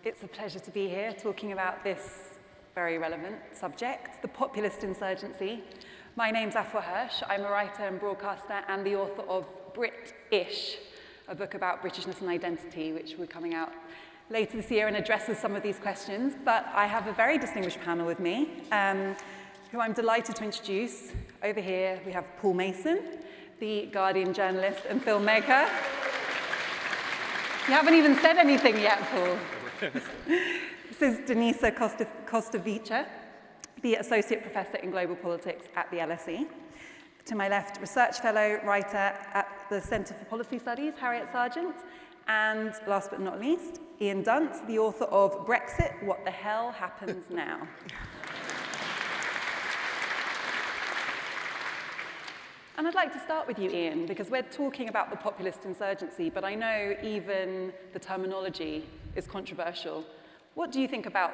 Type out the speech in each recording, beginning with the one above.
It's a pleasure to be here talking about this very relevant subject, the populist insurgency. My name's Afua Hirsch. I'm a writer and broadcaster and the author of Brit-ish, a book about Britishness and identity, which we're coming out later this year and addresses some of these questions. But I have a very distinguished panel with me, who I'm delighted to introduce. Over here, we have Paul Mason, the Guardian journalist and filmmaker. You haven't even said anything yet, Paul. This is Denisa Kostovicova, the Associate Professor in Global Politics at the LSE. To my left, Research Fellow, writer at the Centre for Policy Studies, Harriet. And last but not least, Dunt, the author of Brexit, What the Hell Happens Now? And I'd like to start with you, Ian, because we're talking about the populist insurgency, but I know even the terminology is controversial. What do you think about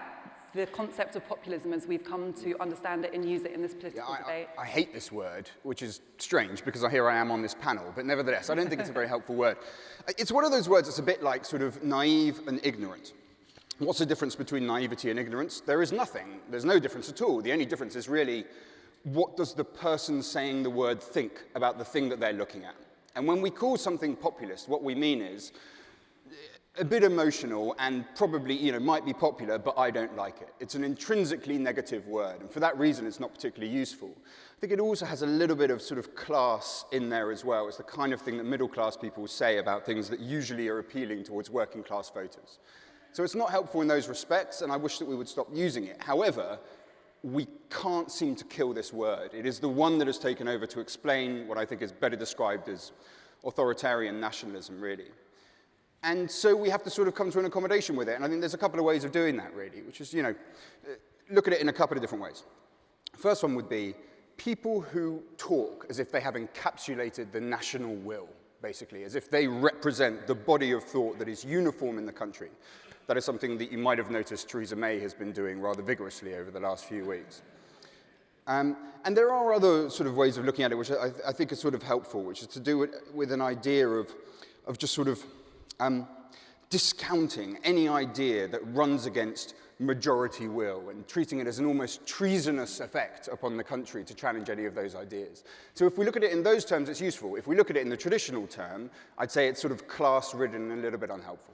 the concept of populism as we've come to understand it and use it in this political debate? I hate this word, which is strange because here I am on this panel, but nevertheless, I don't think it's a very helpful word. It's one of those words that's a bit like sort of naive and ignorant. What's the difference between naivety and ignorance? There is nothing. There's no difference at all. The only difference is really, what does the person saying the word think about the thing that they're looking at? And when we call something populist, what we mean is a bit emotional and probably, might be popular, but I don't like it. It's an intrinsically negative word, and for that reason, it's not particularly useful. I think it also has a little bit of sort of class in there as well. It's the kind of thing that middle-class people say about things that usually are appealing towards working-class voters. So it's not helpful in those respects, and I wish that we would stop using it. However, we can't seem to kill this word. It is the one that has taken over to explain what I think is better described as authoritarian nationalism, really. And so we have to sort of come to an accommodation with it. And I think there's a couple of ways of doing that, really, which is, look at it in a couple of different ways. First one would be people who talk as if they have encapsulated the national will, basically, as if they represent the body of thought that is uniform in the country. That is something that you might have noticed Theresa May has been doing rather vigorously over the last few weeks. And there are other sort of ways of looking at it, which I think are sort of helpful, which is to do it with an idea of just sort of discounting any idea that runs against majority will and treating it as an almost treasonous effect upon the country to challenge any of those ideas. So if we look at it in those terms, it's useful. If we look at it in the traditional term, I'd say it's sort of class-ridden and a little bit unhelpful.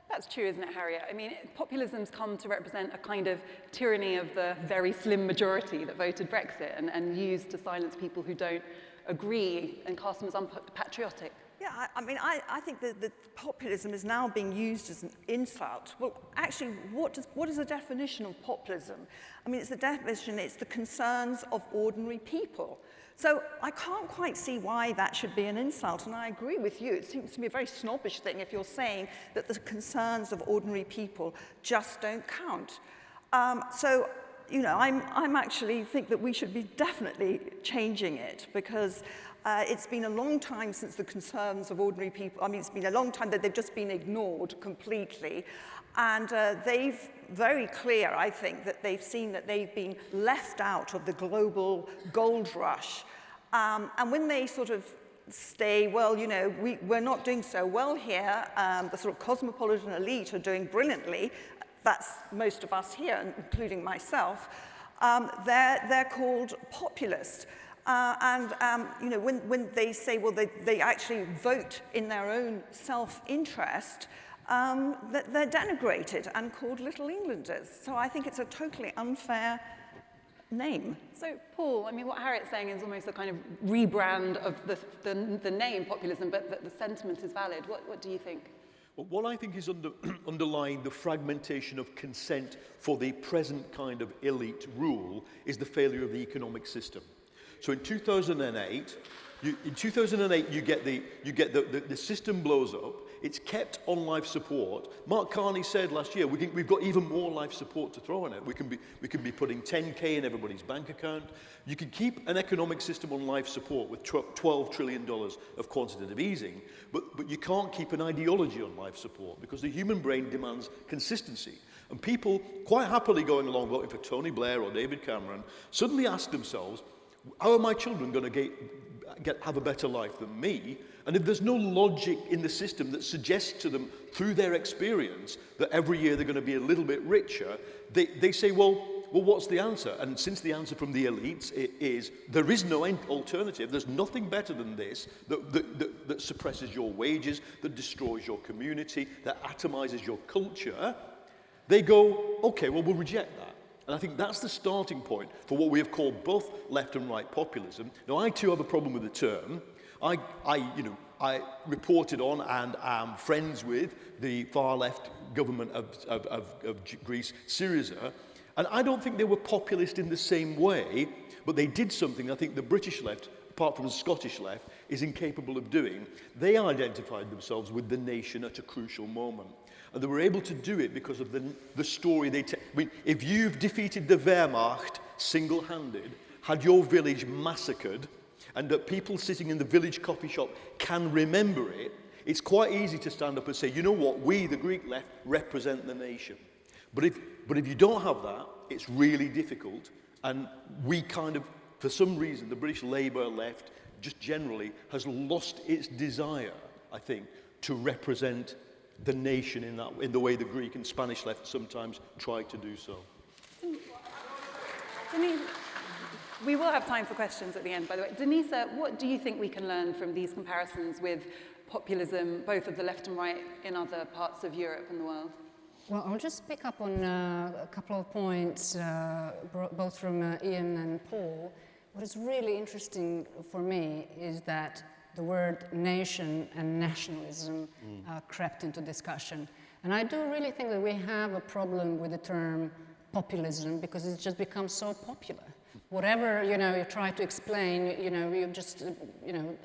That's true, isn't it, Harriet? I mean, populism's come to represent a kind of tyranny of the very slim majority that voted Brexit and used to silence people who don't agree and cast them as unpatriotic. Yeah, I think that populism is now being used as an insult. Well, actually, what is the definition of populism? I mean, it's the concerns of ordinary people. So I can't quite see why that should be an insult, and I agree with you. It seems to be a very snobbish thing if you're saying that the concerns of ordinary people just don't count. I'm actually think that we should be definitely changing it because it's been a long time since the concerns of ordinary people, it's been a long time that they've just been ignored completely. And they've very clear, I think, that they've seen that they've been left out of the global gold rush. And when they sort of say, well, we're not doing so well here, the sort of cosmopolitan elite are doing brilliantly, that's most of us here, including myself, they're called populist. When they say, well, they actually vote in their own self-interest, that they're denigrated and called Little Englanders. So I think it's a totally unfair name. So, Paul, what Harriet's saying is almost a kind of rebrand of the name populism, but that the sentiment is valid. What do you think? Well, what I think is underlying the fragmentation of consent for the present kind of elite rule is the failure of the economic system. So in 2008, you get the system blows up. It's kept on life support. Mark Carney said last year, we've got even more life support to throw in it. We can be putting 10K in everybody's bank account. You can keep an economic system on life support with $12 trillion of quantitative easing, but you can't keep an ideology on life support because the human brain demands consistency. And people, quite happily going along voting for Tony Blair or David Cameron, suddenly ask themselves, how are my children going to have a better life than me. And if there's no logic in the system that suggests to them through their experience that every year they're going to be a little bit richer, they say, well, what's the answer? And since the answer from the elites is there is no alternative, there's nothing better than this that suppresses your wages, that destroys your community, that atomizes your culture, they go, okay, well, we'll reject that. And I think that's the starting point for what we have called both left and right populism. Now, I too have a problem with the term. I reported on and am friends with the far left government of Greece, Syriza, and I don't think they were populist in the same way, but they did something I think the British left, apart from the Scottish left, is incapable of doing. They identified themselves with the nation at a crucial moment. And they were able to do it because of the story they tell. I mean, if you've defeated the Wehrmacht single-handed, had your village massacred, and that people sitting in the village coffee shop can remember it, it's quite easy to stand up and say, you know what, we, the Greek left, represent the nation. But if you don't have that, it's really difficult. And we kind of, for some reason, the British Labour left, just generally, has lost its desire, I think, to represent the nation in the way the Greek and Spanish left sometimes try to do so. We will have time for questions at the end, by the way. Denisa, what do you think we can learn from these comparisons with populism, both of the left and right, in other parts of Europe and the world? Well, I'll just pick up on a couple of points, both from Ian and Paul. What is really interesting for me is that the word nation and nationalism crept into discussion. And I do really think that we have a problem with the term populism because it's just become so popular. Whatever, you try to explain, you just,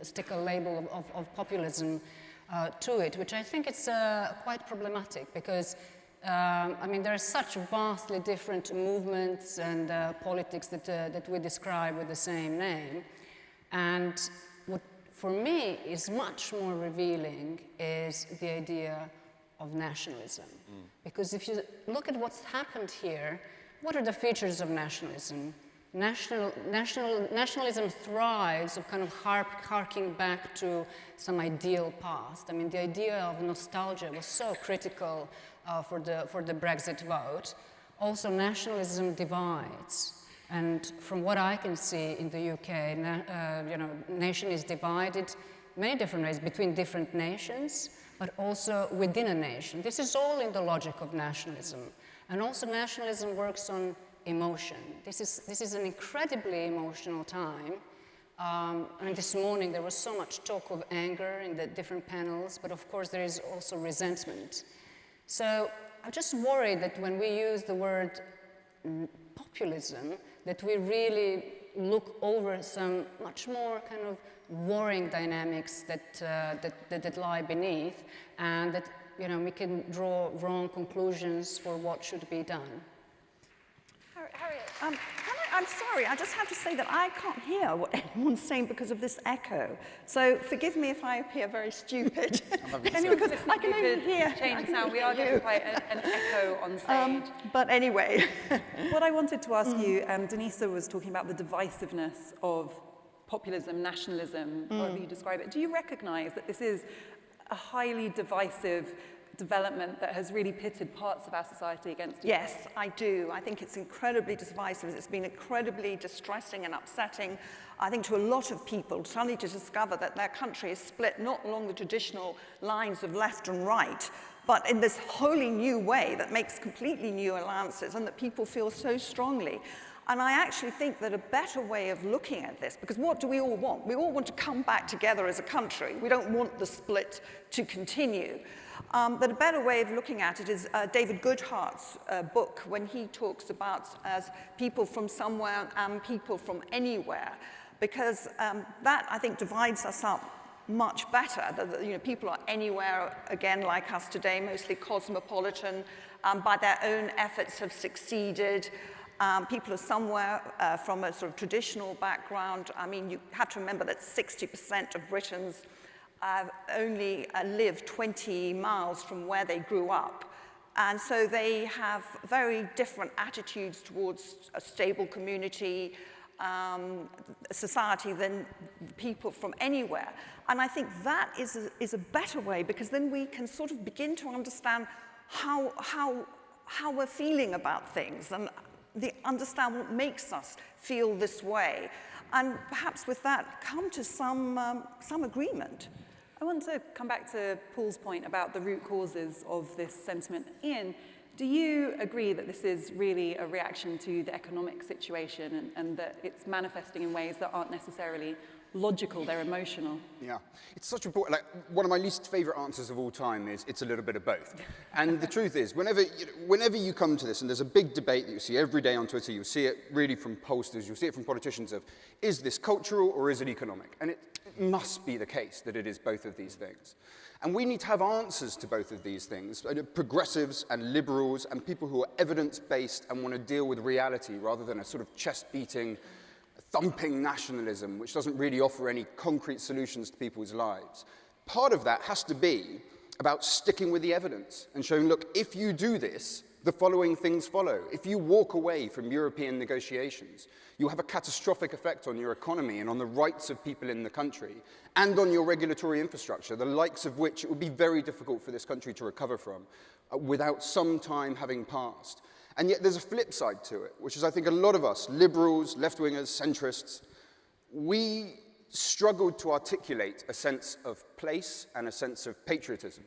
stick a label of populism to it, which I think is quite problematic because, there are such vastly different movements and politics that we describe with the same name. And what, for me, is much more revealing is the idea of nationalism. Because if you look at what's happened here, what are the features of nationalism? Nationalism thrives of kind of harking back to some ideal past. The idea of nostalgia was so critical for the Brexit vote. Also, nationalism divides. And from what I can see in the UK, nation is divided many different ways between different nations, but also within a nation. This is all in the logic of nationalism. And also nationalism works on emotion. This is an incredibly emotional time. This morning there was so much talk of anger in the different panels, but of course there is also resentment. So I'm just worried that when we use the word populism, that we really look over some much more kind of warring dynamics that lie beneath, and that we can draw wrong conclusions for what should be done. Harriet, I'm sorry, I just have to say that I can't hear what anyone's saying because of this echo. So forgive me if I appear very stupid. Because I can only hear. Change sound. We are getting quite an echo on stage. But anyway. What I wanted to ask you, Denisa was talking about the divisiveness of populism, nationalism, however you describe it. Do you recognize that this is a highly divisive development that has really pitted parts of our society against each other? Yes, I do. I think it's incredibly divisive. It's been incredibly distressing and upsetting, I think, to a lot of people, suddenly to discover that their country is split not along the traditional lines of left and right, but in this wholly new way that makes completely new alliances and that people feel so strongly. And I actually think that a better way of looking at this, because what do we all want? We all want to come back together as a country. We don't want the split to continue. But a better way of looking at it is David Goodhart's book, when he talks about as people from somewhere and people from anywhere, because that, I think, divides us up much better. People are anywhere, again, like us today, mostly cosmopolitan, by their own efforts have succeeded. People are somewhere from a sort of traditional background. You have to remember that 60% of Britons only live 20 miles from where they grew up. And so they have very different attitudes towards a stable community, society than people from anywhere. And I think that is a better way, because then we can sort of begin to understand how we're feeling about things and understand what makes us feel this way. And perhaps with that, come to some agreement. I want to come back to Paul's point about the root causes of this sentiment. Ian, do you agree that this is really a reaction to the economic situation and that it's manifesting in ways that aren't necessarily logical, they're emotional? Yeah, it's such important. Like, one of my least favorite answers of all time is it's a little bit of both. And the truth is, whenever you come to this, and there's a big debate that you see every day on Twitter, you'll see it really from pollsters, you'll see it from politicians of, is this cultural or is it economic? And it must be the case that it is both of these things. And we need to have answers to both of these things, progressives and liberals and people who are evidence-based and want to deal with reality rather than a sort of chest-beating, thumping nationalism, which doesn't really offer any concrete solutions to people's lives. Part of that has to be about sticking with the evidence and showing, look, if you do this, the following things follow. If you walk away from European negotiations, you have a catastrophic effect on your economy and on the rights of people in the country and on your regulatory infrastructure, the likes of which it would be very difficult for this country to recover from without some time having passed. And yet there's a flip side to it, which is I think a lot of us, liberals, left-wingers, centrists, we struggled to articulate a sense of place and a sense of patriotism.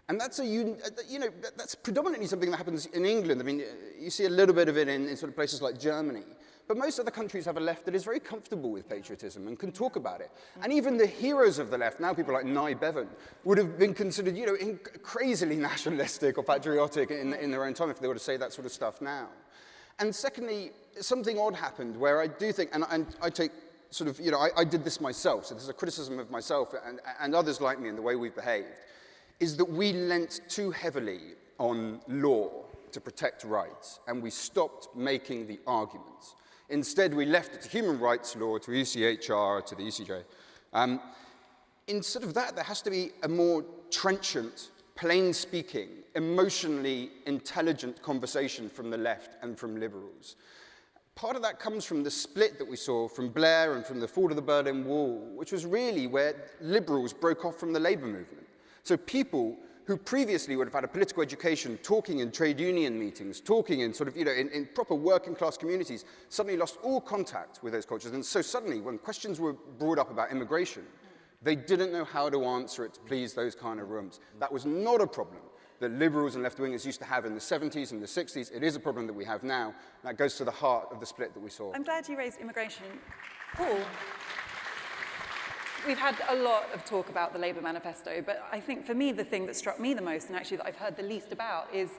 And that's that's predominantly something that happens in England. I mean, you see a little bit of it in sort of places like Germany. But most other countries have a left that is very comfortable with patriotism and can talk about it. And even the heroes of the left, now people like Nye Bevan, would have been considered, crazily nationalistic or patriotic in their own time if they were to say that sort of stuff now. And secondly, something odd happened where I do think, and I take sort of, I did this myself, so this is a criticism of myself and others like me in the way we've behaved, is that we lent too heavily on law to protect rights, and we stopped making the arguments. Instead, we left it to human rights law, to ECHR, to the ECJ. Instead of that, there has to be a more trenchant, plain-speaking, emotionally intelligent conversation from the left and from liberals. Part of that comes from the split that we saw from Blair and from the fall of the Berlin Wall, which was really where liberals broke off from the Labour movement. So people who previously would have had a political education, talking in trade union meetings, talking in sort of, in proper working class communities, suddenly lost all contact with those cultures. And so suddenly, when questions were brought up about immigration, they didn't know how to answer it to please those kind of rooms. That was not a problem that liberals and left-wingers used to have in the 70s and the 60s. It is a problem that we have now. And that goes to the heart of the split that we saw. I'm glad you raised immigration. Paul? We've had a lot of talk about the Labour manifesto, but I think for me the thing that struck me the most, and actually that I've heard the least about, is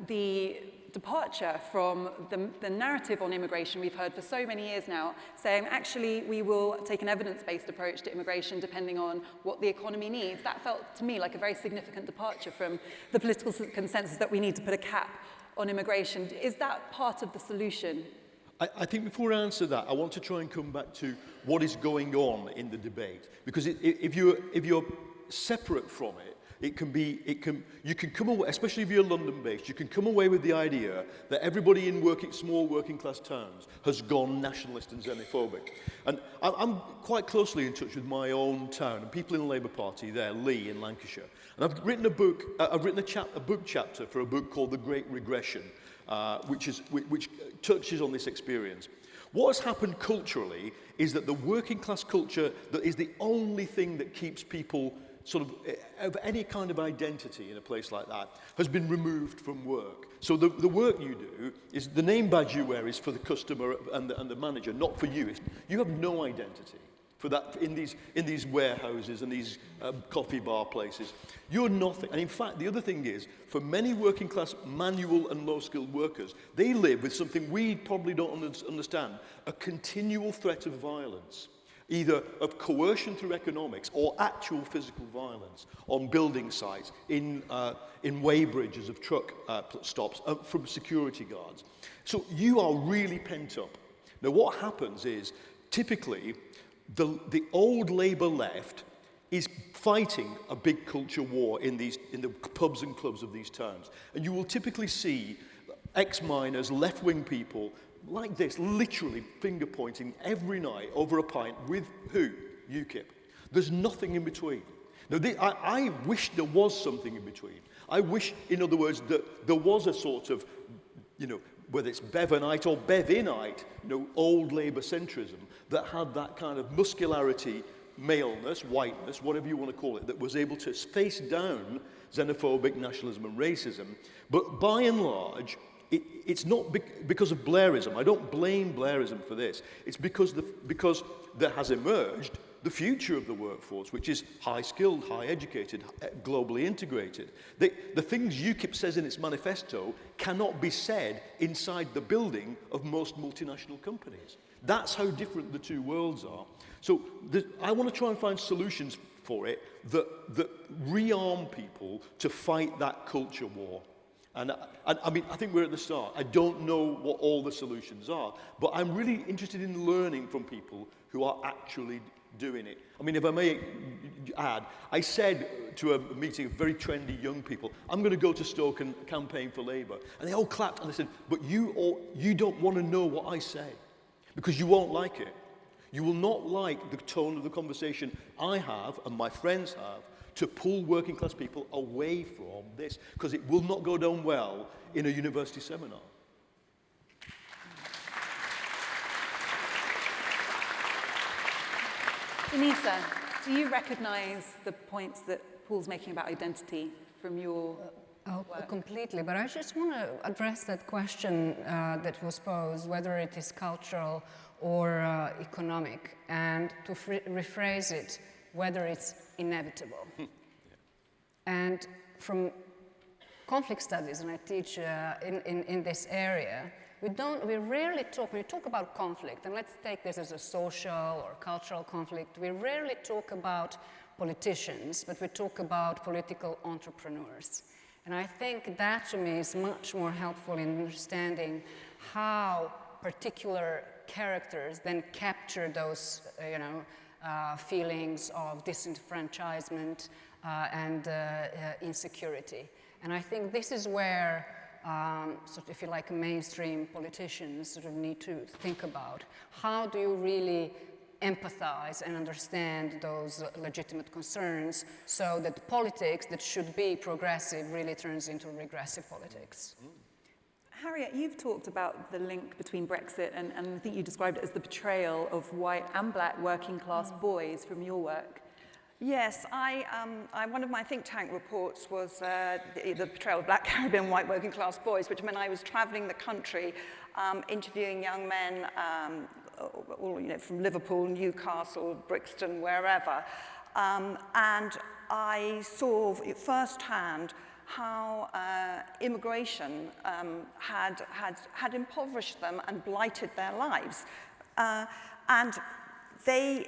the departure from the narrative on immigration we've heard for so many years now, saying actually we will take an evidence-based approach to immigration depending on what the economy needs. That felt to me like a very significant departure from the political consensus that we need to put a cap on immigration. Is that part of the solution? I think before I answer that, I want to try and come back to what is going on in the debate. Because if you're separate from it, you can come away, especially if you're London-based, you can come away with the idea that everybody in small working-class towns has gone nationalist and xenophobic. And I'm quite closely in touch with my own town and people in the Labour Party there, Lee in Lancashire. And I've written a book chapter for a book called The Great Regression, which touches on this experience. What has happened culturally is that the working class culture that is the only thing that keeps people sort of any kind of identity in a place like that has been removed from work. So the work you do is the name badge you wear is for the customer and the manager, not for you. You have no identity for that in these warehouses and these coffee bar places. You're nothing. And in fact, the other thing is, for many working class manual and low-skilled workers, they live with something we probably don't understand, a continual threat of violence, either of coercion through economics or actual physical violence on building sites, in weighbridges of truck stops, from security guards. So you are really pent up. Now what happens is, typically, the old Labour left is fighting a big culture war in the pubs and clubs of these towns. And you will typically see ex-miners, left-wing people, like this, literally finger pointing every night over a pint with who? UKIP. There's nothing in between. Now, I wish there was something in between. I wish, in other words, that there was a sort of, whether it's Bevanite or Bevinite, old Labour centrism that had that kind of muscularity, maleness, whiteness, whatever you want to call it, that was able to face down xenophobic nationalism and racism. But by and large, it's not because of Blairism. I don't blame Blairism for this. It's because there has emerged the future of the workforce, which is high-skilled, high-educated, globally integrated. The things UKIP says in its manifesto cannot be said inside the building of most multinational companies. That's how different the two worlds are. So I want to try and find solutions for it that rearm people to fight that culture war. And I mean, I think we're at the start. I don't know what all the solutions are, but I'm really interested in learning from people who are actually doing it. I mean, if I may add, I said to a meeting of very trendy young people, I'm going to go to Stoke and campaign for Labour. And they all clapped and they said, but you don't want to know what I say because you won't like it. You will not like the tone of the conversation I have and my friends have to pull working class people away from this, because it will not go down well in a university seminar. Denisa, do you recognise the points that Paul's making about identity from your work? Completely, but I just want to address that question that was posed, whether it is cultural or economic, and to rephrase it, whether it's inevitable. And from conflict studies, and I teach in this area, we rarely talk, when we talk about conflict, and let's take this as a social or cultural conflict, we rarely talk about politicians, but we talk about political entrepreneurs. And I think that to me is much more helpful in understanding how particular characters then capture those, feelings of disenfranchisement and insecurity. And I think this is where, sort of, if you like, mainstream politicians sort of need to think about. How do you really empathize and understand those legitimate concerns so that politics that should be progressive really turns into regressive politics? Harriet, you've talked about the link between Brexit and I think you described it as the betrayal of white and black working class boys from your work. Yes, one of my think tank reports was the betrayal of black Caribbean white working class boys, which meant I was traveling the country interviewing young men from Liverpool, Newcastle, Brixton, wherever. And I saw firsthand how immigration had impoverished them and blighted their lives. And they,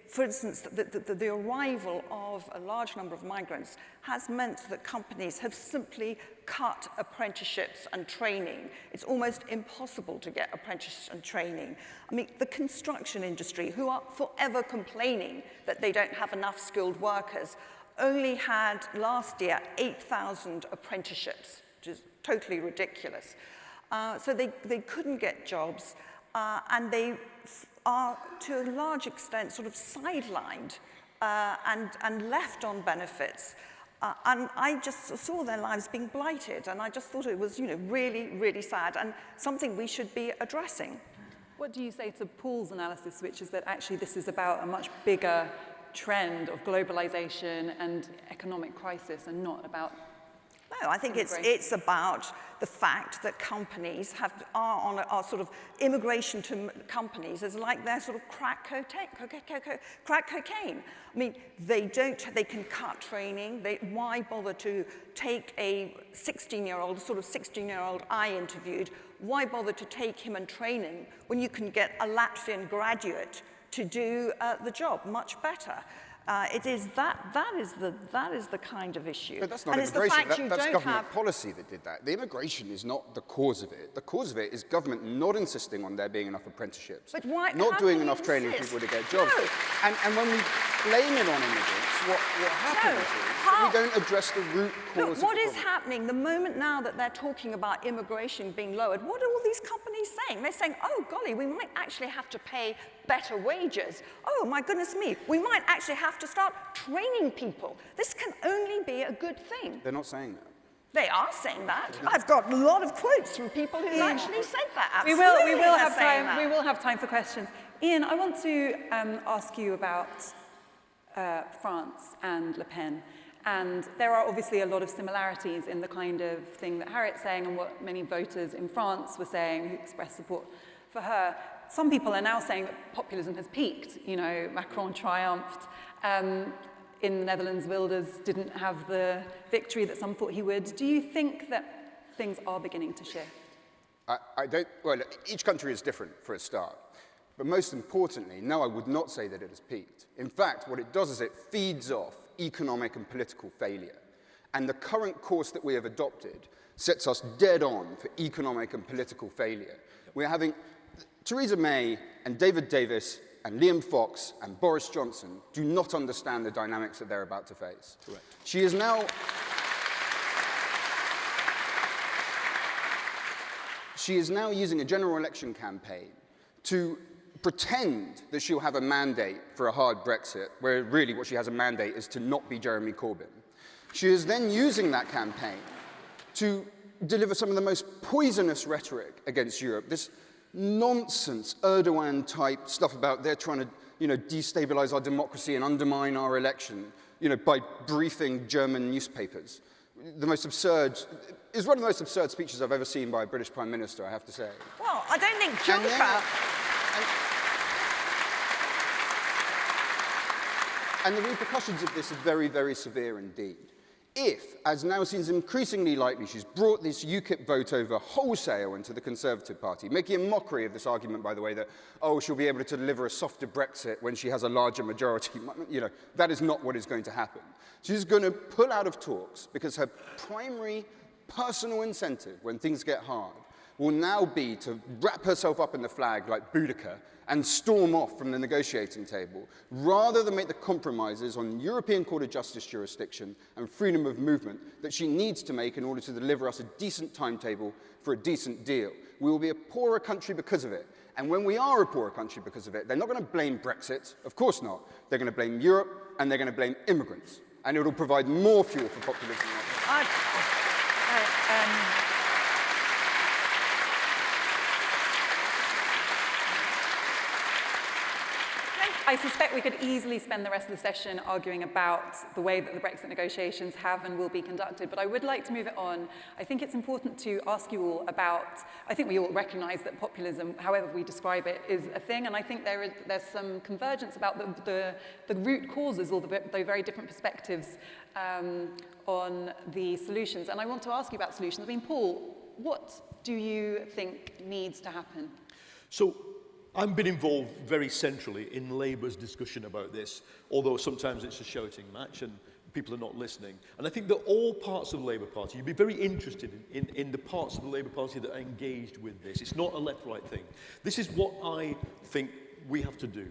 for instance, the arrival of a large number of migrants has meant that companies have simply cut apprenticeships and training. It's almost impossible to get apprenticeships and training. I mean, the construction industry, who are forever complaining that they don't have enough skilled workers, only had last year 8,000 apprenticeships, which is totally ridiculous. So they couldn't get jobs, and they are, to a large extent, sort of sidelined and left on benefits. And I just saw their lives being blighted, and I just thought it was, really, really sad, and something we should be addressing. What do you say to Paul's analysis, which is that actually this is about a much bigger trend of globalisation and economic crisis and not about... No, I think it's about the fact that companies are sort of immigration to companies is like their sort of crack cocaine. I mean, they can cut training. Why bother to take a 16-year-old I interviewed, why bother to take him and train him when you can get a Latvian graduate to do the job much better? It is that is the kind of issue. But that's not and it's the immigration. fact you That's don't government have. policy that did that. The immigration is not the cause of it. The cause of it is government not insisting on there being enough apprenticeships, But why? not how doing can you enough training insist? people to get jobs. No. And when we blame it on immigrants, what happens is that we don't address the root cause Look, of what the is problem. happening the moment now that they're talking about immigration being lowered? What are all these companies saying? They're saying, oh, golly, we might actually have to pay better wages. Oh, my goodness me, we might actually have to start training people. This can only be a good thing. They're not saying that. They are saying that. I've got a lot of quotes from people who actually said that. We Absolutely, will they're have saying time. that. We will have time for questions. Ian, I want to ask you about France and Le Pen. And there are obviously a lot of similarities in the kind of thing that Harriet's saying and what many voters in France were saying who expressed support for her. Some people are now saying that populism has peaked. You know, Macron triumphed. In the Netherlands, Wilders didn't have the victory that some thought he would. Do you think that things are beginning to shift? I don't, well, each country is different for a start. But most importantly, no, I would not say that it has peaked. In fact, what it does is it feeds off economic and political failure. And the current course that we have adopted sets us dead on for economic and political failure. We're having Theresa May and David Davis and Liam Fox and Boris Johnson do not understand the dynamics that they're about to face. Correct. She is now using a general election campaign to pretend that she'll have a mandate for a hard Brexit, where really what she has a mandate is to not be Jeremy Corbyn. She is then using that campaign to deliver some of the most poisonous rhetoric against Europe, this nonsense Erdogan-type stuff about they're trying to, destabilize our democracy and undermine our election, by briefing German newspapers. The most absurd, is one of the most absurd speeches I've ever seen by a British Prime Minister, I have to say. Well, I don't think Juncker... And the repercussions of this are very, very severe indeed. If, as now seems increasingly likely, she's brought this UKIP vote over wholesale into the Conservative Party, making a mockery of this argument, by the way, that, she'll be able to deliver a softer Brexit when she has a larger majority. That is not what is going to happen. She's going to pull out of talks because her primary personal incentive when things get hard will now be to wrap herself up in the flag like Boudica and storm off from the negotiating table, rather than make the compromises on European Court of Justice jurisdiction and freedom of movement that she needs to make in order to deliver us a decent timetable for a decent deal. We will be a poorer country because of it. And when we are a poorer country because of it, they're not going to blame Brexit. Of course not. They're going to blame Europe, and they're going to blame immigrants. And it will provide more fuel for populism. I suspect we could easily spend the rest of the session arguing about the way that the Brexit negotiations have and will be conducted, but I would like to move it on. I think it's important to ask you all about, I think we all recognise that populism, however we describe it, is a thing, and I think there's some convergence about the root causes or the very different perspectives on the solutions. And I want to ask you about solutions. I mean, Paul, what do you think needs to happen? So, I've been involved very centrally in Labour's discussion about this, although sometimes it's a shouting match and people are not listening. And I think that all parts of the Labour Party, you'd be very interested in the parts of the Labour Party that are engaged with this. It's not a left-right thing. This is what I think we have to do.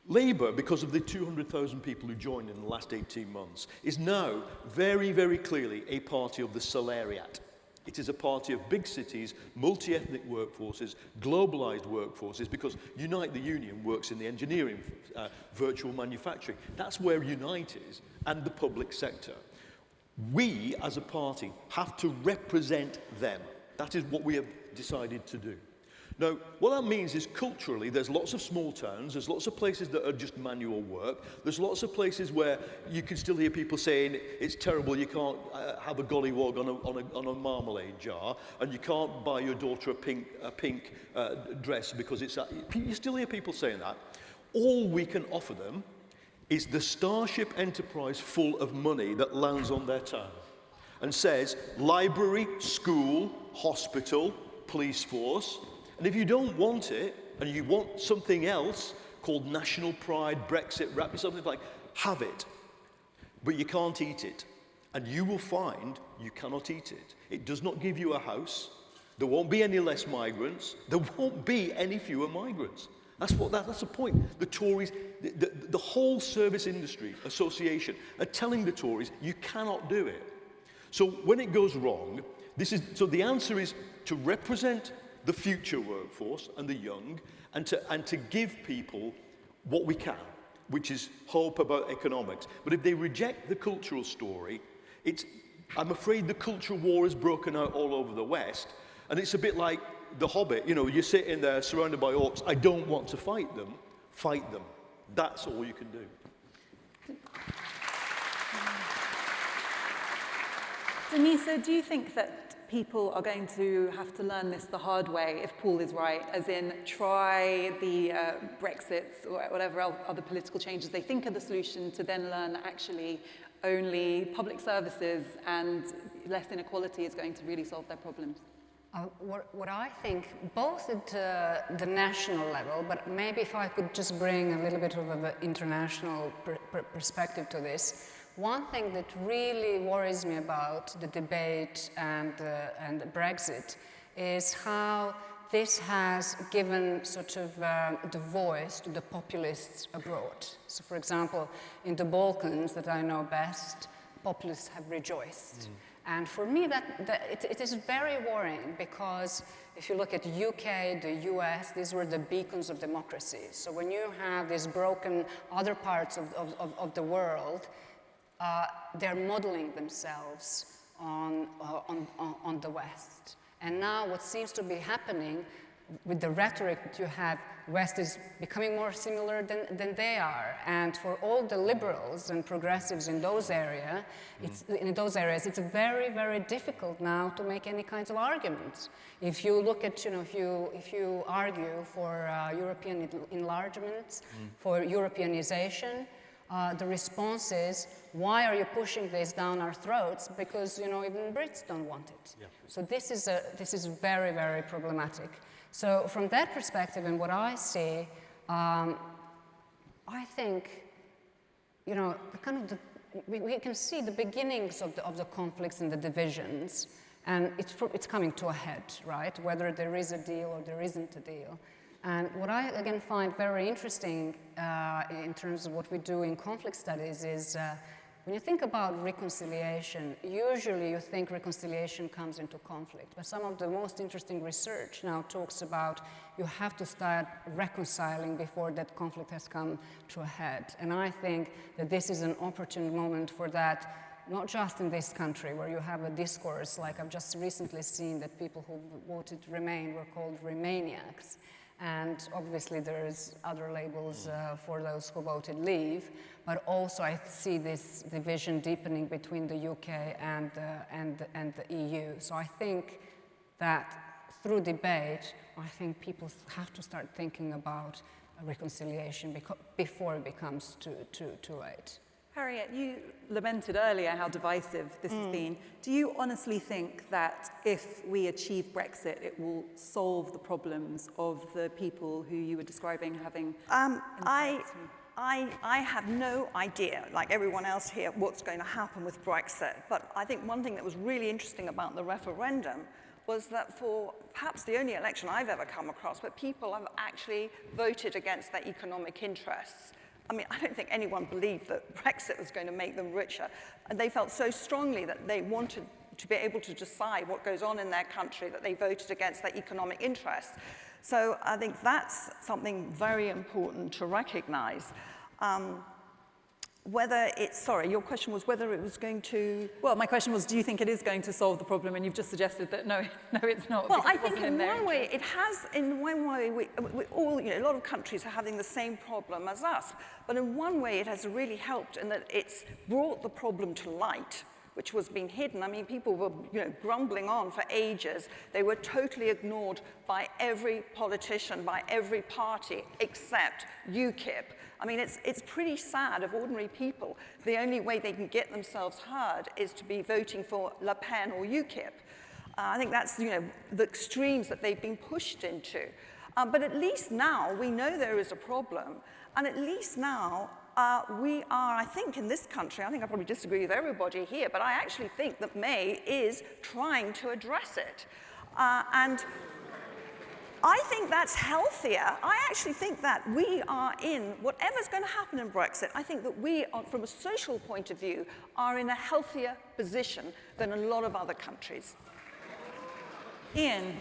Labour, because of the 200,000 people who joined in the last 18 months, is now very, very clearly a party of the salariat. It is a party of big cities, multi-ethnic workforces, globalized workforces, because Unite the Union works in the engineering, virtual manufacturing. That's where Unite is, and the public sector. We, as a party, have to represent them. That is what we have decided to do. Now, what that means is culturally, there's lots of small towns, there's lots of places that are just manual work, there's lots of places where you can still hear people saying it's terrible, you can't have a gollywog on a marmalade jar, and you can't buy your daughter a pink dress because it's... you still hear people saying that. All we can offer them is the Starship enterprise full of money that lands on their town and says library, school, hospital, police force. And if you don't want it, and you want something else, called national pride, Brexit, wrap yourself in like, have it, but you can't eat it. And you will find you cannot eat it. It does not give you a house. There won't be any less migrants. There won't be any fewer migrants. That's the point. The Tories, the whole service industry association are telling the Tories, you cannot do it. So when it goes wrong, so the answer is to represent the future workforce and the young, and to give people what we can, which is hope about economics. But if they reject the cultural story, I'm afraid the cultural war is broken out all over the West, and it's a bit like The Hobbit. You know, you're sitting there surrounded by orcs. I don't want to fight them. Fight them. That's all you can do. Denisa, do you think that people are going to have to learn this the hard way, if Paul is right, as in try the Brexits or whatever other political changes they think are the solution, to then learn that actually only public services and less inequality is going to really solve their problems? What I think, both at the national level, but maybe if I could just bring a little bit of an international perspective to this, one thing that really worries me about the debate and Brexit is how this has given sort of the voice to the populists abroad. So, for example, in the Balkans, that I know best, populists have rejoiced. And for me, it is very worrying, because if you look at the UK, the US, these were the beacons of democracy. So when you have these broken other parts of the world, they're modeling themselves on the West. And now what seems to be happening with the rhetoric that you have, West is becoming more similar than they are. And for all the liberals and progressives in those areas, it's very, very difficult now to make any kinds of arguments. If you look at, if you argue for European enlargement, for Europeanization, the response is, why are you pushing this down our throats? Because, even Brits don't want it. Yeah. So this is very, very problematic. So from that perspective, and what I see, I think, we can see the beginnings of the conflicts and the divisions, and it's coming to a head, right? Whether there is a deal or there isn't a deal. And what I, again, find very interesting in terms of what we do in conflict studies is when you think about reconciliation, usually you think reconciliation comes into conflict. But some of the most interesting research now talks about you have to start reconciling before that conflict has come to a head. And I think that this is an opportune moment for that, not just in this country where you have a discourse, like I've just recently seen that people who voted Remain were called Remainiacs. And obviously there's other labels for those who voted Leave, but also I see this division deepening between the UK and the EU. So I think that through debate, I think people have to start thinking about a reconciliation before it becomes too late. Harriet, you lamented earlier how divisive this has been. Do you honestly think that if we achieve Brexit, it will solve the problems of the people who you were describing having? I have no idea, like everyone else here, what's going to happen with Brexit. But I think one thing that was really interesting about the referendum was that for perhaps the only election I've ever come across where people have actually voted against their economic interests. I mean, I don't think anyone believed that Brexit was going to make them richer. And they felt so strongly that they wanted to be able to decide what goes on in their country that they voted against their economic interests. So I think that's something very important to recognize. Your question was whether it was going to... Well, my question was, do you think it is going to solve the problem? And you've just suggested that no, it's not. Well, I think in one way it has. In one way, we all, a lot of countries are having the same problem as us. But in one way, it has really helped in that it's brought the problem to light, which was being hidden. I mean, people were, grumbling on for ages. They were totally ignored by every politician, by every party, except UKIP. I mean, it's pretty sad of ordinary people. The only way they can get themselves heard is to be voting for Le Pen or UKIP. I think that's, the extremes that they've been pushed into. But at least now we know there is a problem, and at least now we are, I think in this country, I think I probably disagree with everybody here, but I actually think that May is trying to address it. And I think that's healthier. I actually think that we are in, whatever's going to happen in Brexit, I think that we, from a social point of view, are in a healthier position than a lot of other countries. Ian,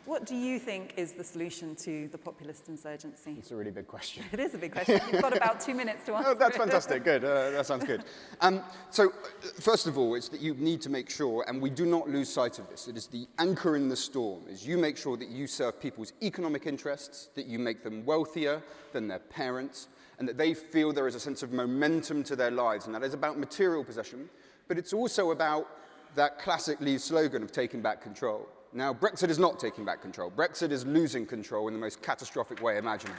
what do you think is the solution to the populist insurgency? It's a really big question. It is a big question. You've got about 2 minutes to answer. Oh, that's fantastic. Good. That sounds good. First of all, it's that you need to make sure, and we do not lose sight of this, it is the anchor in the storm, is you make sure that you serve people's economic interests, that you make them wealthier than their parents, and that they feel there is a sense of momentum to their lives, and that is about material possession, but it's also about that classic Leave slogan of taking back control. Now, Brexit is not taking back control. Brexit is losing control in the most catastrophic way imaginable.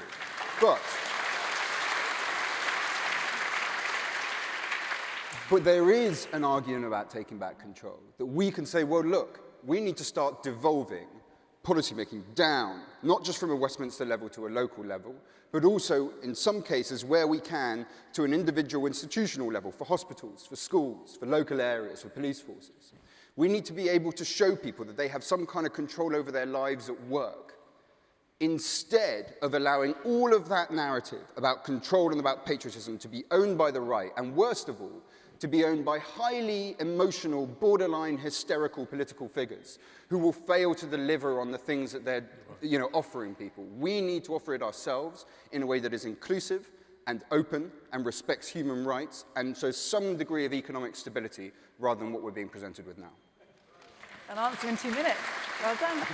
But there is an argument about taking back control, that we can say, well, look, we need to start devolving policymaking down, not just from a Westminster level to a local level, but also, in some cases, where we can, to an individual institutional level, for hospitals, for schools, for local areas, for police forces. We need to be able to show people that they have some kind of control over their lives at work, instead of allowing all of that narrative about control and about patriotism to be owned by the right, and worst of all, to be owned by highly emotional, borderline hysterical political figures who will fail to deliver on the things that they're offering people. We need to offer it ourselves in a way that is inclusive and open and respects human rights and shows some degree of economic stability rather than what we're being presented with now. An answer in 2 minutes. Well done.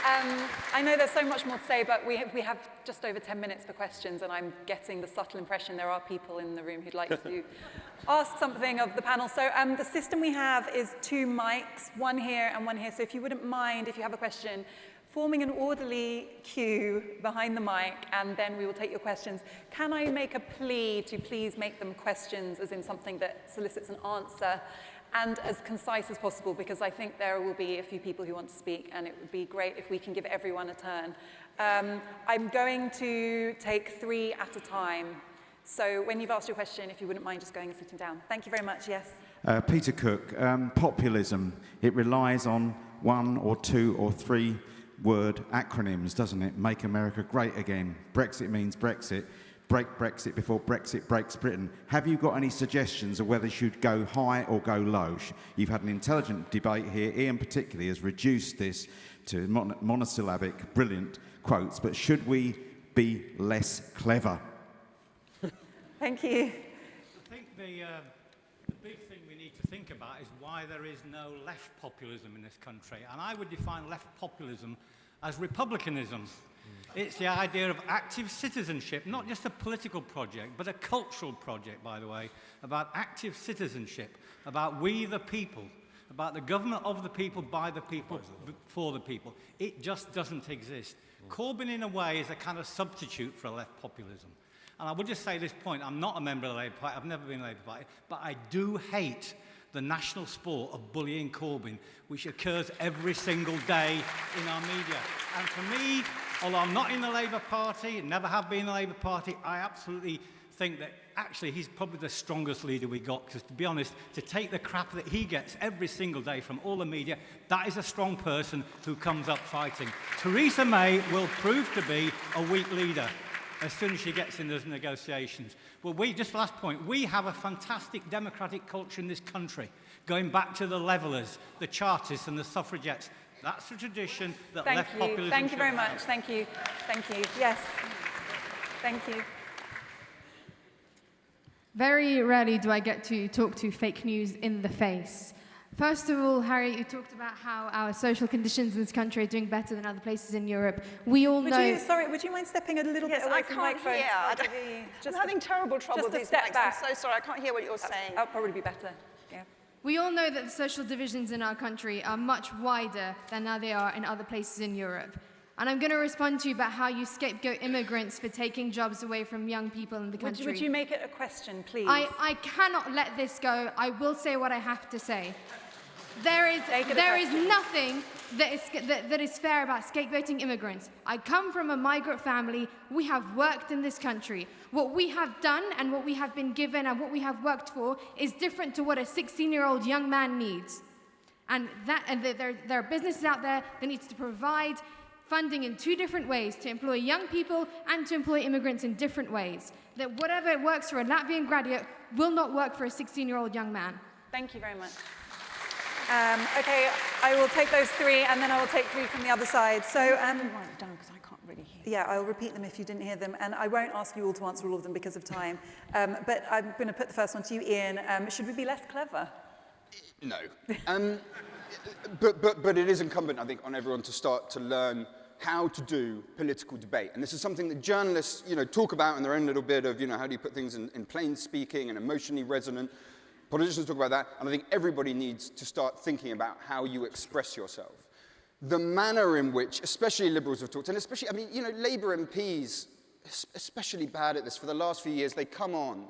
I know there's so much more to say, but we have just over 10 minutes for questions, and I'm getting the subtle impression there are people in the room who'd like to ask something of the panel. So the system we have is 2 mics, one here and one here. So if you wouldn't mind, if you have a question, forming an orderly queue behind the mic, and then we will take your questions. Can I make a plea to please make them questions, as in something that solicits an answer, and as concise as possible, because I think there will be a few people who want to speak, and it would be great if we can give everyone a turn. I'm going to take 3 at a time. So when you've asked your question, if you wouldn't mind just going and sitting down. Thank you very much, yes. Peter Cook, populism, it relies on 1 or 2 or 3 word acronyms, doesn't it? Make America great again. Brexit means Brexit. Break Brexit before Brexit breaks Britain. Have you got any suggestions of whether you should go high or go low? You've had an intelligent debate here. Ian particularly has reduced this to monosyllabic, brilliant quotes, but should we be less clever? Thank you. I think the big thing we need to think about is why there is no left populism in this country. And I would define left populism as republicanism. It's the idea of active citizenship, not just a political project, but a cultural project, by the way, about active citizenship, about we the people, about the government of the people, by the people, for the people. It just doesn't exist. Corbyn, in a way, is a kind of substitute for a left populism. And I would just say this point, I'm not a member of the Labour Party, I've never been a Labour Party, but I do hate the national sport of bullying Corbyn, which occurs every single day in our media. And for me, although I'm not in the Labour Party, never have been in the Labour Party, I absolutely think that actually he's probably the strongest leader we got, because to be honest, to take the crap that he gets every single day from all the media, that is a strong person who comes up fighting. Theresa May will prove to be a weak leader as soon as she gets in those negotiations. Well, just last point, we have a fantastic democratic culture in this country, going back to the Levellers, the Chartists and the Suffragettes. That's a tradition that left populism. Thank you very much. Thank you. Thank you. Yes. Thank you. Very rarely do I get to talk to fake news in the face. First of all, Harriet, you talked about how our social conditions in this country are doing better than other places in Europe. We all know... Would you mind stepping a little bit away from the microphone? I'm having terrible trouble with these mics. Back. I'm so sorry, I can't hear what you're saying. That'll probably be better. Yeah. We all know that the social divisions in our country are much wider than they are in other places in Europe. And I'm going to respond to you about how you scapegoat immigrants for taking jobs away from young people in the country. Would you make it a question, please? I cannot let this go. I will say what I have to say. There is that is fair about scapegoating immigrants. I come from a migrant family. We have worked in this country. What we have done and what we have been given and what we have worked for is different to what a 16-year-old young man needs. And there are businesses out there that need to provide funding in two different ways, to employ young people and to employ immigrants in different ways. That whatever works for a Latvian graduate will not work for a 16-year-old young man. Thank you very much. Okay, I will take those three, and then I will take three from the other side. So, write it down because I can't really hear. yeah, I'll repeat them if you didn't hear them, and I won't ask you all to answer all of them because of time. But I'm going to put the first one to you, Ian. Should we be less clever? No. But it is incumbent, I think, on everyone to start to learn how to do political debate. And this is something that journalists, talk about in their own little bit of, how do you put things in plain speaking and emotionally resonant. Politicians talk about that, and I think everybody needs to start thinking about how you express yourself. The manner in which, especially liberals have talked, and especially, Labour MPs, especially bad at this. For the last few years, they come on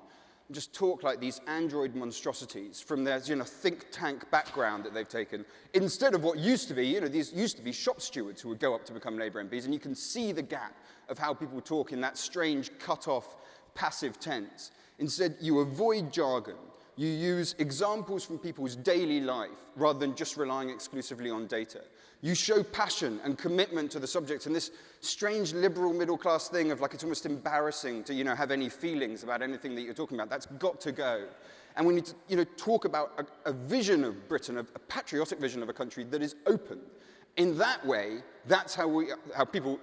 and just talk like these android monstrosities from their, think tank background that they've taken, instead of what used to be, these used to be shop stewards who would go up to become Labour MPs, and you can see the gap of how people talk in that strange, cut-off, passive tense. Instead, you avoid jargon. You use examples from people's daily life rather than just relying exclusively on data. You show passion and commitment to the subject, and this strange liberal middle-class thing of it's almost embarrassing to have any feelings about anything that you're talking about. That's got to go. And we need to talk about a vision of Britain, a patriotic vision of a country that is open. In that way, that's how people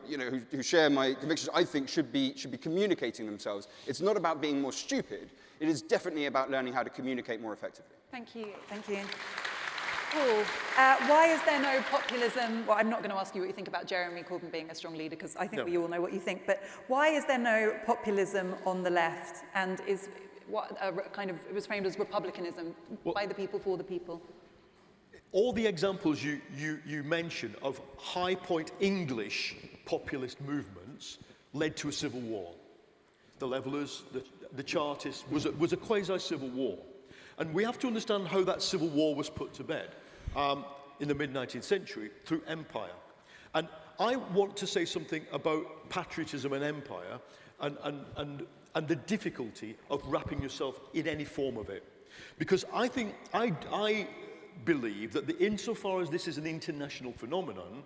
who share my convictions, I think, should be communicating themselves. It's not about being more stupid. It is definitely about learning how to communicate more effectively. Thank you, Ian. Paul, why is there no populism? Well, I'm not going to ask you what you think about Jeremy Corbyn being a strong leader, because I think we all know what you think. But why is there no populism on the left? And is what it was framed as republicanism, by the people, for the people? All the examples you mentioned of high point English populist movements led to a civil war. The Levellers, the Chartists was a quasi-civil war. And we have to understand how that civil war was put to bed in the mid-19th century through empire. And I want to say something about patriotism and empire and the difficulty of wrapping yourself in any form of it. Because I think, I believe that insofar as this is an international phenomenon,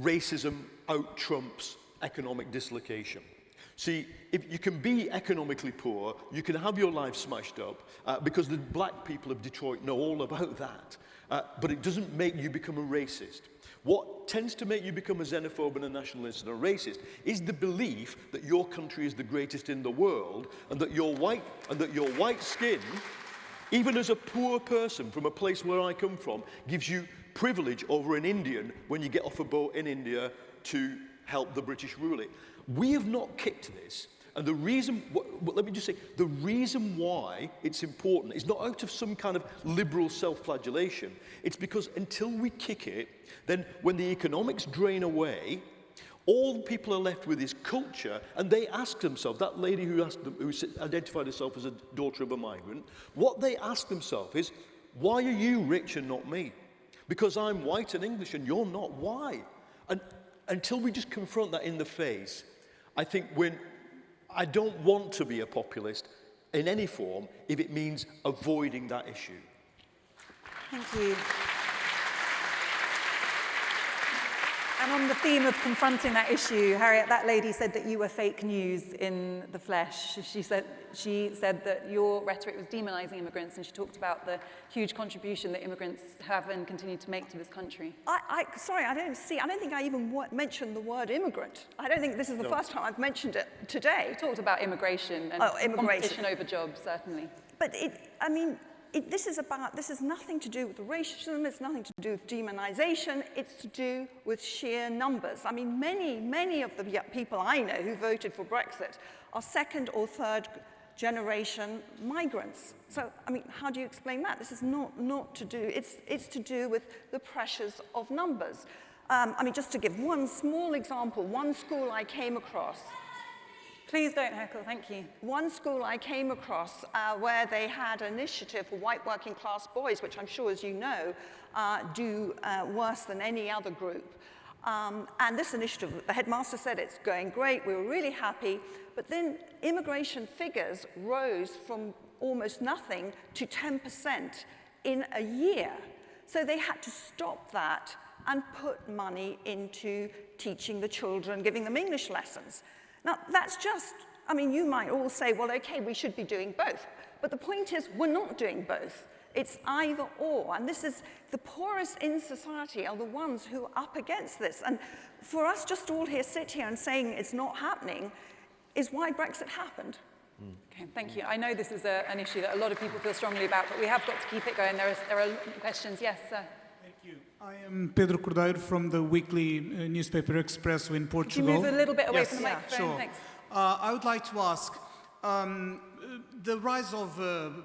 racism out-trumps economic dislocation. See, if you can be economically poor, you can have your life smashed up, because the black people of Detroit know all about that. But it doesn't make you become a racist. What tends to make you become a xenophobe and a nationalist and a racist is the belief that your country is the greatest in the world, and that your white skin, even as a poor person from a place where I come from, gives you privilege over an Indian when you get off a boat in India to help the British rule it. We have not kicked this, and the reason, let me just say, the reason why it's important is not out of some kind of liberal self-flagellation. It's because until we kick it, then when the economics drain away, all people are left with is culture, and they ask themselves, that lady who identified herself as a daughter of a migrant, what they ask themselves is, why are you rich and not me? Because I'm white and English and you're not. Why? And until we just confront that in the face, I think I don't want to be a populist in any form if it means avoiding that issue. Thank you. And on the theme of confronting that issue, Harriet, that lady said that you were fake news in the flesh. She said that your rhetoric was demonising immigrants, and she talked about the huge contribution that immigrants have and continue to make to this country. Sorry, I don't think I even mentioned the word immigrant. I don't think this is the first time I've mentioned it today. We talked about immigration and competition over jobs, certainly. But this is nothing to do with racism, it's nothing to do with demonization, it's to do with sheer numbers. I mean, many of the people I know who voted for Brexit are second or third generation migrants. So, I mean, how do you explain that? This is not to do, it's to do with the pressures of numbers. I mean, just to give one small example, one school I came across, Please don't heckle, thank you. One school I came across where they had an initiative for white working class boys, which I'm sure, as you know, do worse than any other group. And this initiative, the headmaster said it's going great, we were really happy, but then immigration figures rose from almost nothing to 10% in a year. So they had to stop that and put money into teaching the children, giving them English lessons. Now, that's just, I mean, you might all say, well, okay, we should be doing both. But the point is, we're not doing both. It's either or. And this is, the poorest in society are the ones who are up against this. And for us just to all sit here and saying it's not happening is why Brexit happened. Okay, thank you. I know this is an issue that a lot of people feel strongly about, but we have got to keep it going. There are questions. Yes, sir. Thank you. I am Pedro Cordeiro from the weekly newspaper Expresso in Portugal. Could you move a little bit away Yes, from the microphone? Sure. Thanks. I would like to ask, the rise of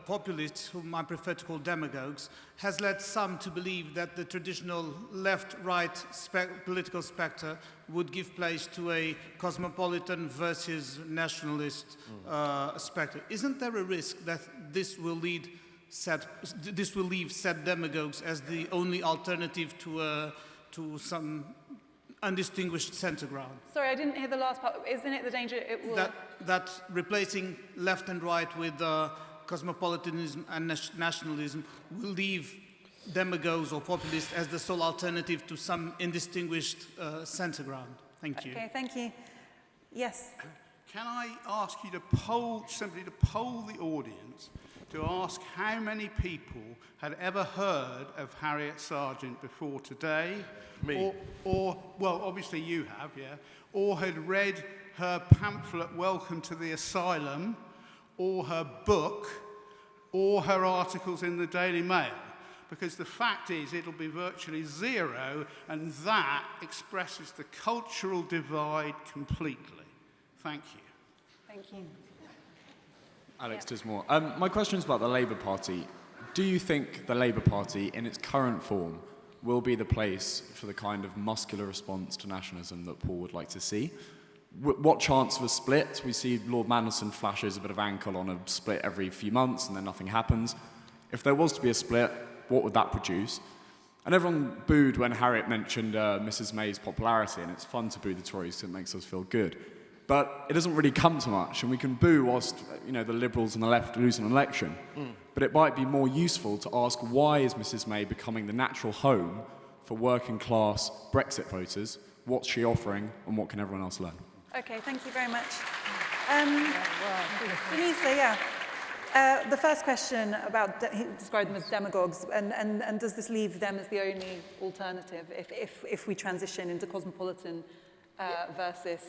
populists, whom I prefer to call demagogues, has led some to believe that the traditional left-right political spectre would give place to a cosmopolitan versus nationalist spectre. Isn't there a risk that this will leave said demagogues as the only alternative to some undistinguished center ground? Sorry, I didn't hear the last part. Isn't it the danger it will... That replacing left and right with cosmopolitanism and nationalism will leave demagogues or populists as the sole alternative to some indistinguished center ground. Thank you. Okay, thank you. Yes. Can I ask you to simply poll the audience to ask how many people had ever heard of Harriet Sargent before today? Me. Or well, obviously you have, yeah. Or had read her pamphlet, Welcome to the Asylum, or her book, or her articles in the Daily Mail. Because the fact is, it'll be virtually zero, and that expresses the cultural divide completely. Thank you. Thank you. Alex Tismore. My question is about the Labour Party. Do you think the Labour Party, in its current form, will be the place for the kind of muscular response to nationalism that Paul would like to see? What chance of a split? We see Lord Manderson flashes a bit of ankle on a split every few months and then nothing happens. If there was to be a split, what would that produce? And everyone booed when Harriet mentioned Mrs May's popularity, and it's fun to boo the Tories because it makes us feel good. But it doesn't really come to much, and we can boo whilst the Liberals and the left lose an election. But it might be more useful to ask, why is Mrs May becoming the natural home for working class Brexit voters? What's she offering, and what can everyone else learn? Okay, thank you very much. Denisa, yeah. The first question about, he described them as demagogues, and does this leave them as the only alternative if we transition into cosmopolitan versus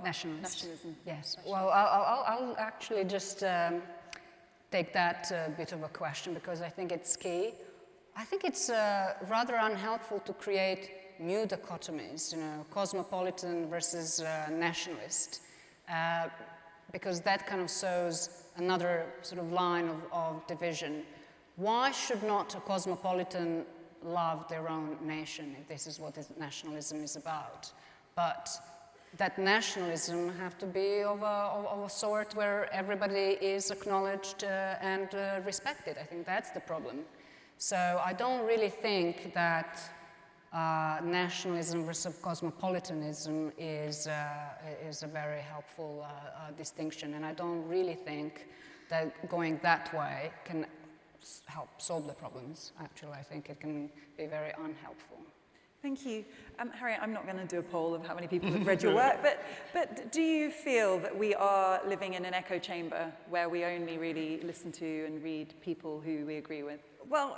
nationalism? Yes. Well, I'll actually just take that bit of a question because I think it's key. I think it's rather unhelpful to create new dichotomies, cosmopolitan versus nationalist, because that kind of sows another sort of line of division. Why should not a cosmopolitan love their own nation if this is what nationalism is about? But that nationalism have to be of a sort where everybody is acknowledged and respected. I think that's the problem. So I don't really think that nationalism versus cosmopolitanism is a very helpful distinction, and I don't really think that going that way can help solve the problems. Actually, I think it can be very unhelpful. Thank you. Harriet, I'm not going to do a poll of how many people have read your work, but do you feel that we are living in an echo chamber where we only really listen to and read people who we agree with? Well,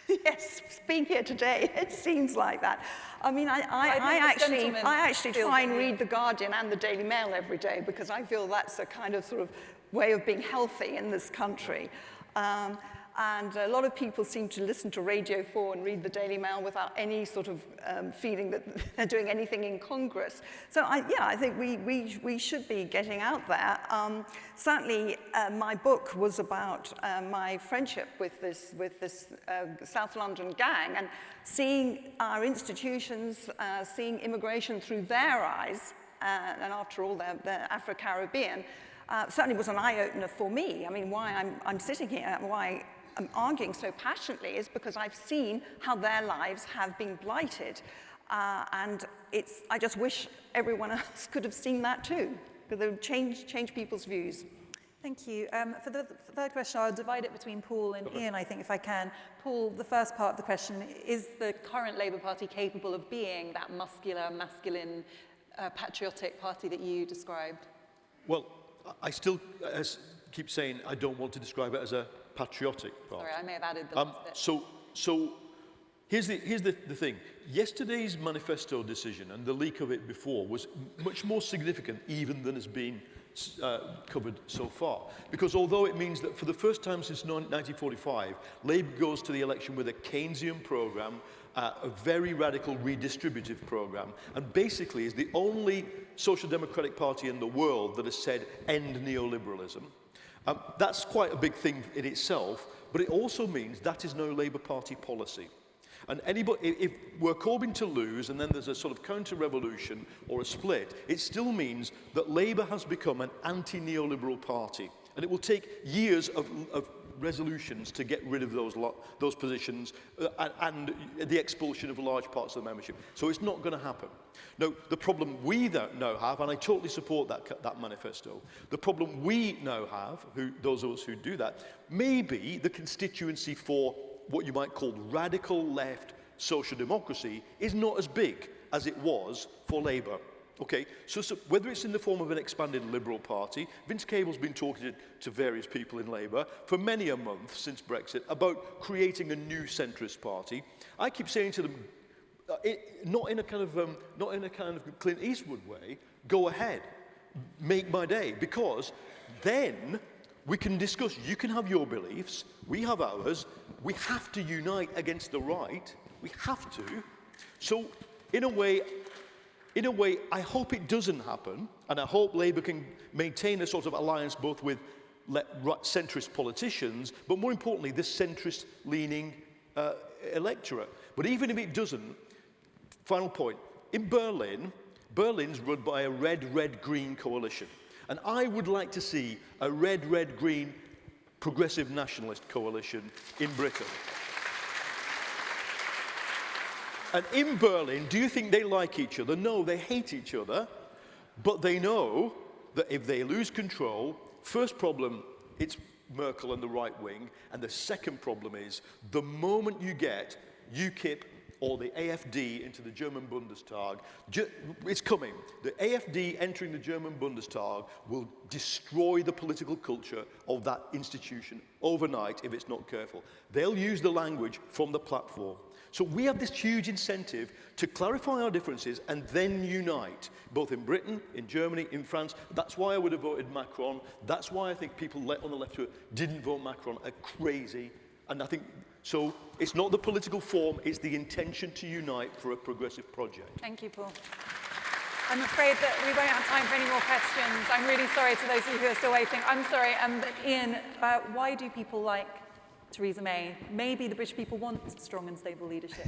yes, being here today, it seems like that. I mean, I actually try and read The Guardian and the Daily Mail every day because I feel that's a kind of sort of way of being healthy in this country. And a lot of people seem to listen to Radio 4 and read the Daily Mail without any sort of feeling that they're doing anything incongruous. So I think we should be getting out there. Certainly, my book was about my friendship with this South London gang and seeing our institutions, seeing immigration through their eyes, and after all, they're Afro-Caribbean, certainly was an eye-opener for me. I mean, why I'm sitting here, why I'm arguing so passionately is because I've seen how their lives have been blighted. And I just wish everyone else could have seen that too, because it would change people's views. Thank you. For the third question, I'll divide it between Paul and Ian, I think, if I can. Paul, the first part of the question, is the current Labour Party capable of being that muscular, masculine, patriotic party that you described? Well, I still keep saying I don't want to describe it as a patriotic party. Sorry, I may have added the last bit. So here's the thing. Yesterday's manifesto decision and the leak of it before was much more significant even than has been covered so far. Because although it means that for the first time since 1945, Labour goes to the election with a Keynesian programme, a very radical redistributive programme, and basically is the only social democratic party in the world that has said end neoliberalism. That's quite a big thing in itself, but it also means that is no Labour Party policy. And if we're Corbyn to lose and then there's a sort of counter-revolution or a split, it still means that Labour has become an anti-neoliberal party. And it will take years of resolutions to get rid of those positions and the expulsion of large parts of the membership. So it's not going to happen. Now, the problem we now have, and I totally support that manifesto, the problem we now have, those of us who do that, may be the constituency for what you might call radical left social democracy is not as big as it was for Labour. Okay, so whether it's in the form of an expanded Liberal Party, Vince Cable's been talking to various people in Labour for many a month since Brexit about creating a new centrist party. I keep saying to them, not in a kind of Clint Eastwood way, go ahead, make my day, because then we can discuss. You can have your beliefs, we have ours. We have to unite against the right. We have to. So, in a way, I hope it doesn't happen, and I hope Labour can maintain a sort of alliance both with centrist politicians, but more importantly, this centrist-leaning electorate. But even if it doesn't, final point, in Berlin's run by a red-red-green coalition. And I would like to see a red-red-green progressive nationalist coalition in Britain. And in Berlin, do you think they like each other? No, they hate each other, but they know that if they lose control, first problem, it's Merkel and the right wing, and the second problem is the moment you get UKIP or the AfD into the German Bundestag, it's coming. The AfD entering the German Bundestag will destroy the political culture of that institution overnight if it's not careful. They'll use the language from the platform. So we have this huge incentive to clarify our differences and then unite, both in Britain, in Germany, in France. That's why I would have voted Macron. That's why I think people on the left who didn't vote Macron are crazy. And I think, so it's not the political form, it's the intention to unite for a progressive project. Thank you, Paul. I'm afraid that we won't have time for any more questions. I'm really sorry to those of you who are still waiting. I'm sorry, Ian, why do people like Theresa May? Maybe the British people want strong and stable leadership.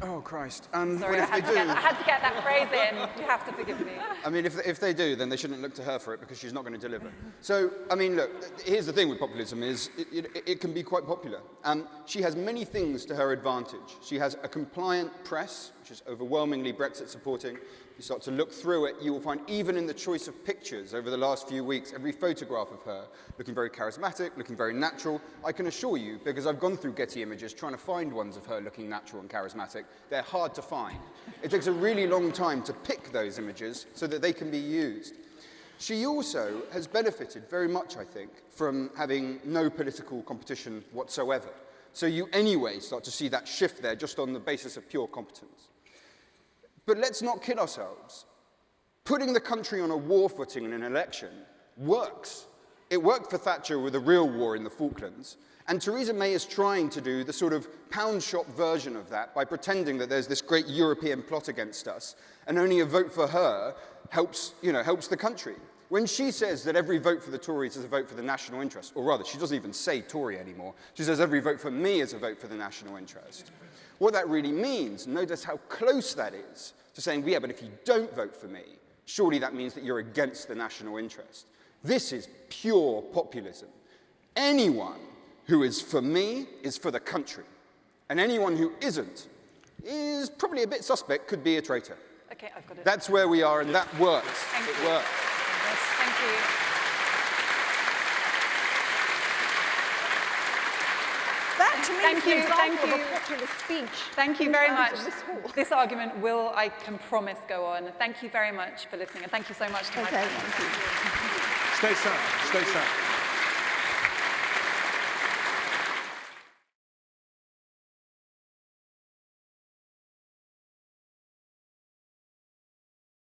Oh, Christ. Sorry, I had to get that phrase in. You have to forgive me. I mean, if they do, then they shouldn't look to her for it because she's not going to deliver. So, I mean, look, here's the thing with populism is it can be quite popular. She has many things to her advantage. She has a compliant press, which is overwhelmingly Brexit supporting. You start to look through it, you will find even in the choice of pictures over the last few weeks, every photograph of her looking very charismatic, looking very natural. I can assure you, because I've gone through Getty Images trying to find ones of her looking natural and charismatic, they're hard to find. It takes a really long time to pick those images so that they can be used. She also has benefited very much, I think, from having no political competition whatsoever. So you anyway start to see that shift there just on the basis of pure competence. But let's not kid ourselves. Putting the country on a war footing in an election works. It worked for Thatcher with a real war in the Falklands. And Theresa May is trying to do the sort of pound shop version of that by pretending that there's this great European plot against us, and only a vote for her helps the country. When she says that every vote for the Tories is a vote for the national interest, or rather, she doesn't even say Tory anymore. She says every vote for me is a vote for the national interest. What that really means, notice how close that is to saying, yeah, but if you don't vote for me, surely that means that you're against the national interest. This is pure populism. Anyone who is for me is for the country. And anyone who isn't is probably a bit suspect, could be a traitor. Okay, I've got it. That's where we are, and that works. Thank it you. works. Yes, thank you. That, to me, Thank is an you, example thank of you. a populist speech. Thank you in very terms much. of this hall. This argument will, I can promise, go on. Thank you very much for listening, and thank you so much to my Okay, panel. thank you. Stay sat. Stay sat.